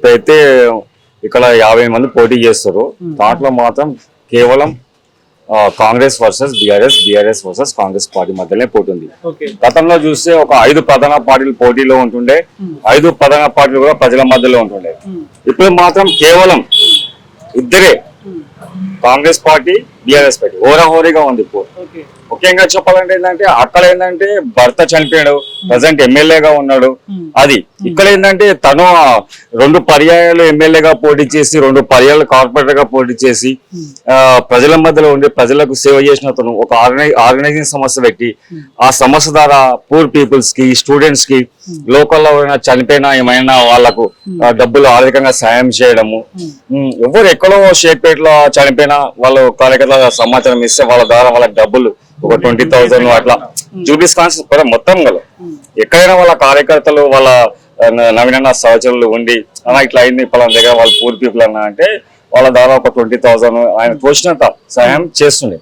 ఇప్పుడైతే ఇక్కడ 50 మంది పోటీ చేస్తారు. దాంట్లో మాత్రం కేవలం Congress versus BRS versus Congress party మధ్యనే పోటీ ఉంది. గతంలో చూస్తే ఒక 5 ప్రధాన పార్టీలు పోటీలో ఉంటుండే, 5 ప్రధాన పార్టీలు కూడా ప్రజల మధ్యలో ఉంటుండే. ఇప్పుడు మాత్రం కేవలం ఇద్దరే, కాంగ్రెస్ పార్టీ బీఆర్ఎస్ పార్టీ హోరాహోరీగా ఉంది ఇప్పుడు. ముఖ్యంగా చెప్పాలంటే ఏంటంటే అక్కడ ఏంటంటే భర్త చనిపోయాడు, ప్రజెంట్ ఎమ్మెల్యేగా ఉన్నాడు. అది ఇక్కడ ఏంటంటే తను 2 పర్యాయాలు ఎమ్మెల్యేగా పోటీ చేసి 2 పర్యాయాలు కార్పొరేటర్ గా పోటీ చేసి ప్రజల మధ్యలో ఉండి ప్రజలకు సేవ చేసిన తను ఒక ఆర్గనైజింగ్ సంస్థ పెట్టి ఆ సంస్థ ద్వారా పూర్ పీపుల్స్ కి, స్టూడెంట్స్ కి, లోకల్లో చనిపోయినా ఏమైనా వాళ్ళకు డబ్బులు ఆర్థికంగా సాయం చేయడము. ఎవరు ఎక్కడో షేక్పేటలో చనిపోయినా వాళ్ళు కార్యకర్తల సమాచారం ఇస్తే వాళ్ళ ద్వారా వాళ్ళకి డబ్బులు ఒక 20,000 అట్లా జూబ్లీస్ కాన్స్టిట్యూన్సీ మొత్తం గల ఎక్కడైనా వాళ్ళ కార్యకర్తలు వాళ్ళ నవీన సహచరులు ఉండి అలా ఇట్లా అయింది పలానా దగ్గర వాళ్ళ పూర్ పీపుల్ అన్నా అంటే వాళ్ళ ద్వారా ఒక 20,000 ఆయన తోచినంత సహాయం చేస్తుండే.